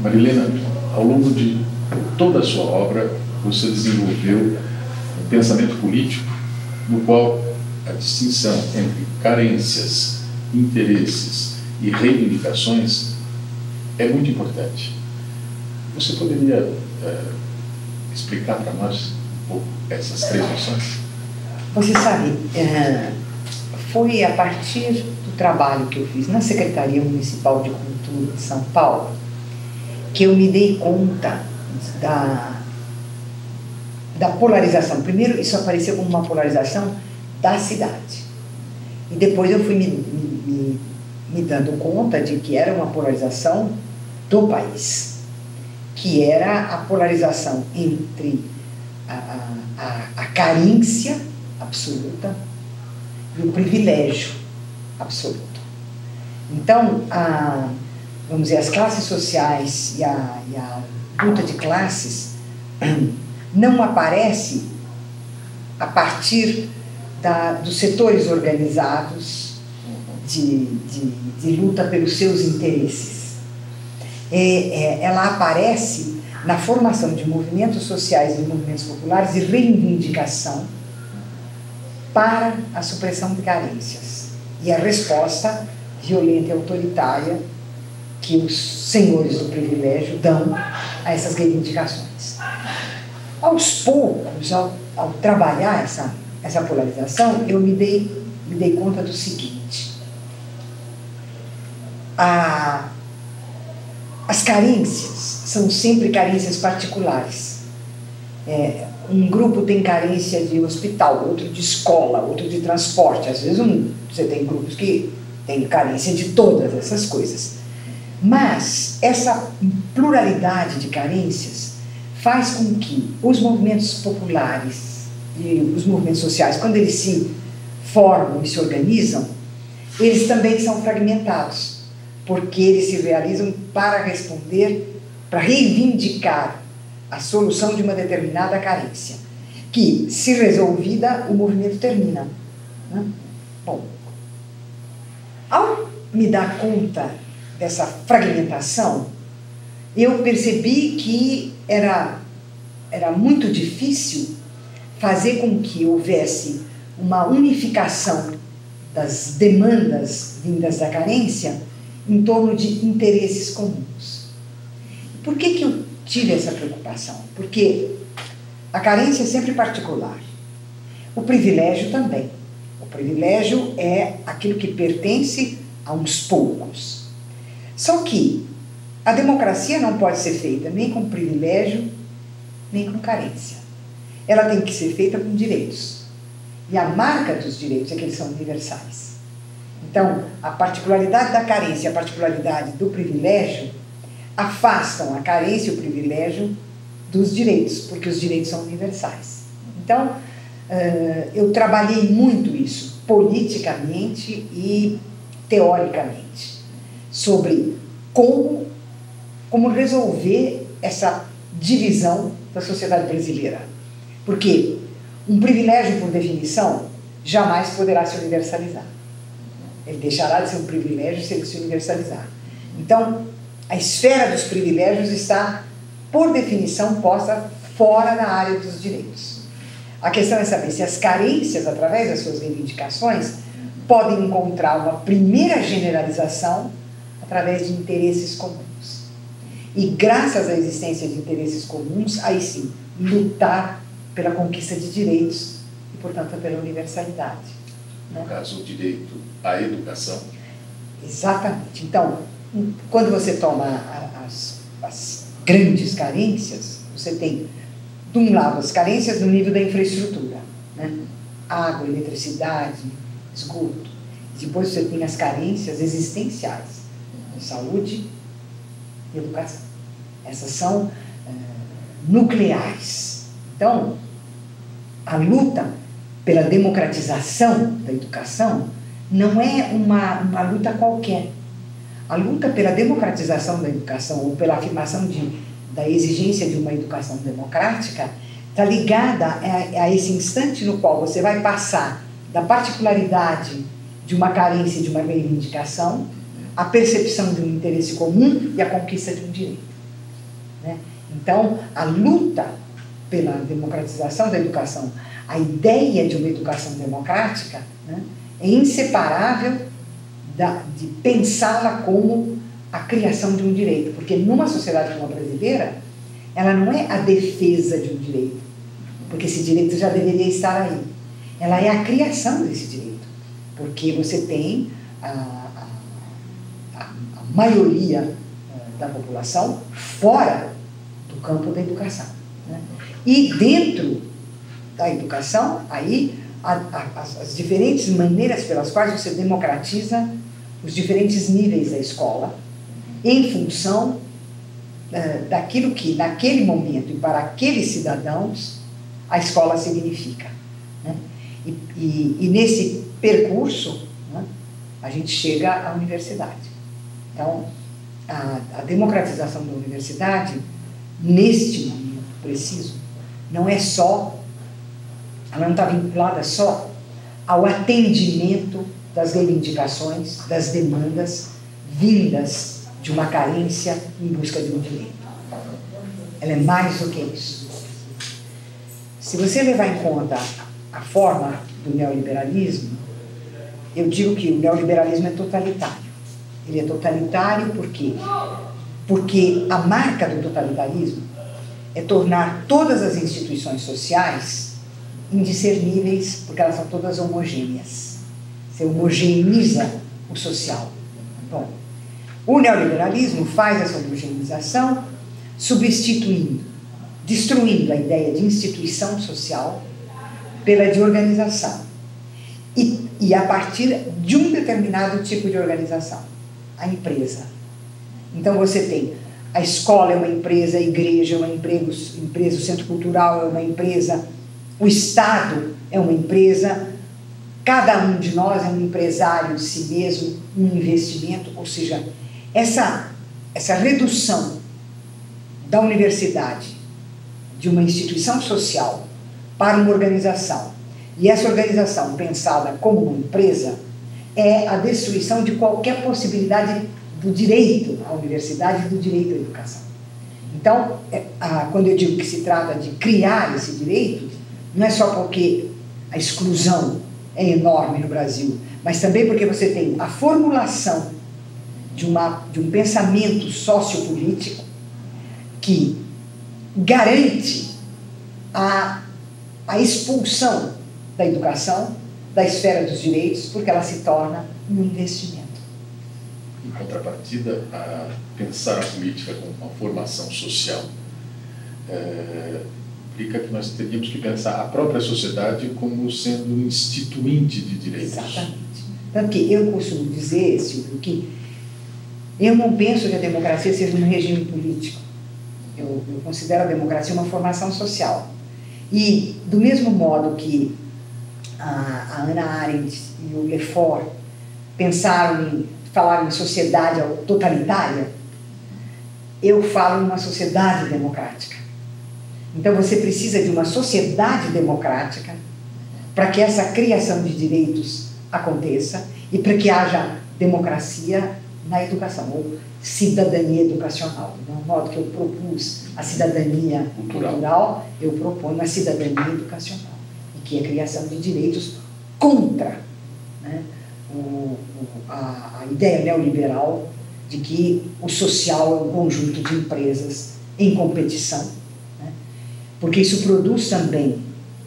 Marilena, ao longo de toda a sua obra, você desenvolveu um pensamento político no qual a distinção entre carências, interesses e reivindicações é muito importante. Você poderia explicar para nós um pouco essas três noções? Você sabe, foi a partir do trabalho que eu fiz na Secretaria Municipal de Cultura de São Paulo que eu me dei conta da polarização. Primeiro, isso apareceu como uma polarização da cidade. E depois eu fui me dando conta de que era uma polarização do país, que era a polarização entre a carência absoluta e o privilégio absoluto. Então, vamos dizer, as classes sociais e a luta de classes não aparece a partir dos setores organizados de luta pelos seus interesses. Ela aparece na formação de movimentos sociais e movimentos populares de reivindicação para a supressão de carências e a resposta violenta e autoritária que os senhores do privilégio dão a essas reivindicações. Aos poucos, ao trabalhar essa polarização, eu me dei conta do seguinte: as carências são sempre carências particulares. Um grupo tem carência de hospital, outro de escola, outro de transporte. Às vezes você tem grupos que têm carência de todas essas coisas. Mas essa pluralidade de carências faz com que os movimentos populares e os movimentos sociais, quando eles se formam e se organizam, eles também são fragmentados, porque eles se realizam para responder, para reivindicar a solução de uma determinada carência, que, se resolvida, o movimento termina. Né? Bom, ao me dar conta dessa fragmentação, eu percebi que era muito difícil fazer com que houvesse uma unificação das demandas vindas da carência em torno de interesses comuns. Por que eu tive essa preocupação? Porque a carência é sempre particular. O privilégio também. O privilégio é aquilo que pertence a uns poucos. Só que a democracia não pode ser feita nem com privilégio, nem com carência. Ela tem que ser feita com direitos. E a marca dos direitos é que eles são universais. Então, a particularidade da carência e a particularidade do privilégio afastam a carência e o privilégio dos direitos, porque os direitos são universais. Então, eu trabalhei muito isso, politicamente e teoricamente, sobre como resolver essa divisão da sociedade brasileira. Porque um privilégio, por definição, jamais poderá se universalizar. Ele deixará de ser um privilégio se ele se universalizar. Então, a esfera dos privilégios está, por definição, posta fora da área dos direitos. A questão é saber se as carências, através das suas reivindicações, podem encontrar uma primeira generalização através de interesses comuns. E, graças à existência de interesses comuns, aí sim, lutar pela conquista de direitos e, portanto, pela universalidade. No caso, o direito à educação. Exatamente. Então, quando você toma as grandes carências, você tem, de um lado, as carências no nível da infraestrutura, né? Água, eletricidade, esgoto. Depois você tem as carências existenciais, de saúde e educação. Essas são nucleares. Então, a luta pela democratização da educação não é uma luta qualquer. A luta pela democratização da educação ou pela afirmação da exigência de uma educação democrática está ligada a esse instante no qual você vai passar da particularidade de uma carência e de uma reivindicação a percepção de um interesse comum e a conquista de um direito, né? Então, a luta pela democratização da educação, a ideia de uma educação democrática, né, é inseparável de pensá-la como a criação de um direito, porque numa sociedade como a brasileira, ela não é a defesa de um direito, porque esse direito já deveria estar aí. Ela é a criação desse direito, porque você tem a maioria da população fora do campo da educação, né? E dentro da educação, aí, as diferentes maneiras pelas quais você democratiza os diferentes níveis da escola, em função daquilo que, naquele momento e para aqueles cidadãos, a escola significa, né? E nesse percurso, né, a gente chega à universidade. Então, a democratização da universidade, neste momento preciso, não é só, ela não está vinculada só ao atendimento das reivindicações, das demandas vindas de uma carência em busca de um direito. Ela é mais do que isso. Se você levar em conta a forma do neoliberalismo, eu digo que o neoliberalismo é totalitário. Ele é totalitário por quê? Porque a marca do totalitarismo é tornar todas as instituições sociais indiscerníveis, porque elas são todas homogêneas. Você homogeneiza o social. Bom, o neoliberalismo faz essa homogeneização substituindo, destruindo a ideia de instituição social pela de organização. E a partir de um determinado tipo de organização, a empresa. Então você tem a escola é uma empresa, a igreja é uma empresa, o centro cultural é uma empresa, o Estado é uma empresa, cada um de nós é um empresário de si mesmo, um investimento, ou seja, essa redução da universidade, de uma instituição social, para uma organização, e essa organização pensada como uma empresa, é a destruição de qualquer possibilidade do direito à universidade e do direito à educação. Então, quando eu digo que se trata de criar esse direito, não é só porque a exclusão é enorme no Brasil, mas também porque você tem a formulação de um pensamento sociopolítico que garante a expulsão da educação da esfera dos direitos, porque ela se torna um investimento. Em contrapartida, a pensar a política como uma formação social implica que nós teríamos que pensar a própria sociedade como sendo um instituinte de direitos. Exatamente. Tanto que eu costumo dizer, Silvio, que eu não penso que a democracia seja um regime político. Eu considero a democracia uma formação social. E, do mesmo modo que a Hannah Arendt e o Lefort falaram em sociedade totalitária, eu falo em uma sociedade democrática. Então você precisa de uma sociedade democrática para que essa criação de direitos aconteça e para que haja democracia na educação, ou cidadania educacional. Do modo que eu propus a cidadania cultural, eu proponho a cidadania educacional, e que é a criação de direitos contra, né, a ideia neoliberal de que o social é um conjunto de empresas em competição, né, porque isso produz também,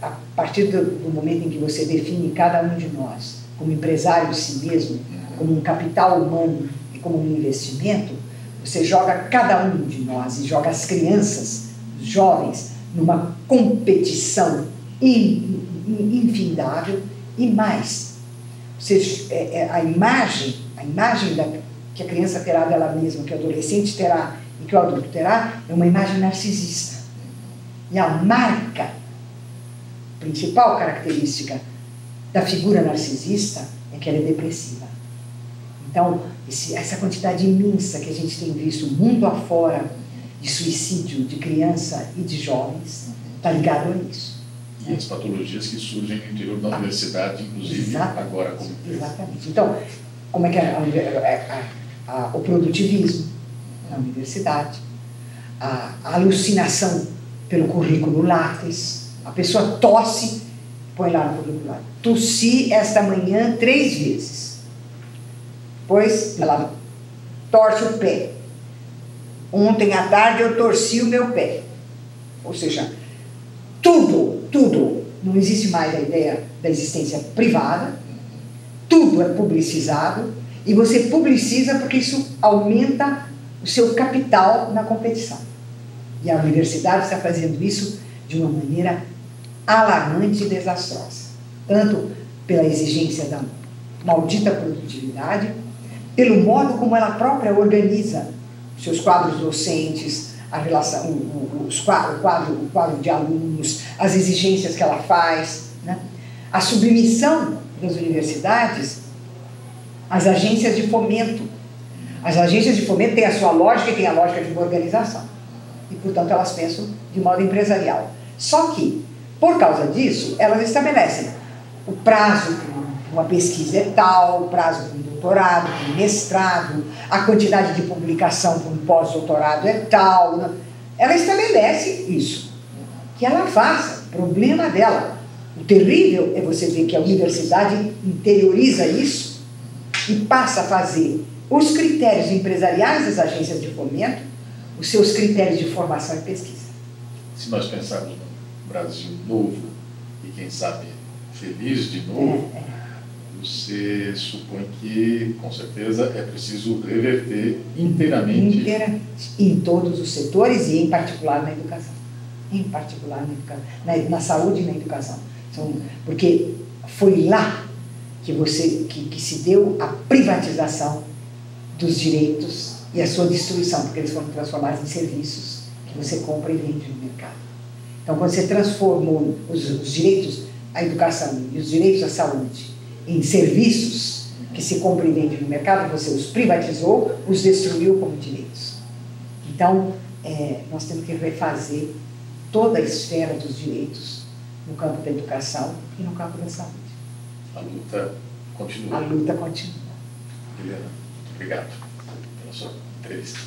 a partir do momento em que você define cada um de nós como empresário de si mesmo, como um capital humano e como um investimento, você joga cada um de nós e joga as crianças, os jovens, numa competição infindável e mais. A imagem que a criança terá dela mesma, que o adolescente terá e que o adulto terá, é uma imagem narcisista. E a marca, principal característica da figura narcisista é que ela é depressiva. Então, essa quantidade imensa que a gente tem visto mundo afora de suicídio de criança e de jovens está ligado a isso. E as patologias que surgem no interior da universidade, inclusive agora como empresa. Exatamente. Então, como é que o produtivismo na universidade, a alucinação pelo currículo Lattes. A pessoa tosse, põe lá no currículo Lattes: tossi esta manhã 3 vezes. Depois ela torce o pé. Ontem à tarde eu torci o meu pé. Ou seja, tudo. Não existe mais a ideia da existência privada. Tudo é publicizado. E você publiciza porque isso aumenta o seu capital na competição. E a universidade está fazendo isso de uma maneira alarmante e desastrosa. Tanto pela exigência da maldita produtividade, pelo modo como ela própria organiza seus quadros docentes, a relação, o quadro de alunos, as exigências que ela faz, né? A submissão das universidades às agências de fomento. As agências de fomento têm a sua lógica e têm a lógica de uma organização. E, portanto, elas pensam de modo empresarial. Só que, por causa disso, elas estabelecem o prazo para uma pesquisa é tal, o prazo para um doutorado, para um mestrado, a quantidade de publicação para um pós-doutorado é tal. Ela estabelece isso. Que ela faça, problema dela. O terrível é você ver que a universidade interioriza isso e passa a fazer os critérios empresariais das agências de fomento os seus critérios de formação e pesquisa. Se nós pensarmos no Brasil novo e, quem sabe, feliz de novo, você supõe que, com certeza, é preciso reverter inteiramente em todos os setores e, em particular, na educação. Em particular, na saúde e na educação. Porque foi lá que se deu a privatização dos direitos e a sua destruição, porque eles foram transformados em serviços que você compra e vende no mercado. Então, quando você transformou os direitos à educação e os direitos à saúde em serviços que se compra e vende no mercado, você os privatizou, os destruiu como direitos. Então, nós temos que refazer toda a esfera dos direitos no campo da educação e no campo da saúde. A luta continua. A luta continua. Helena, obrigado pela sua entrevista.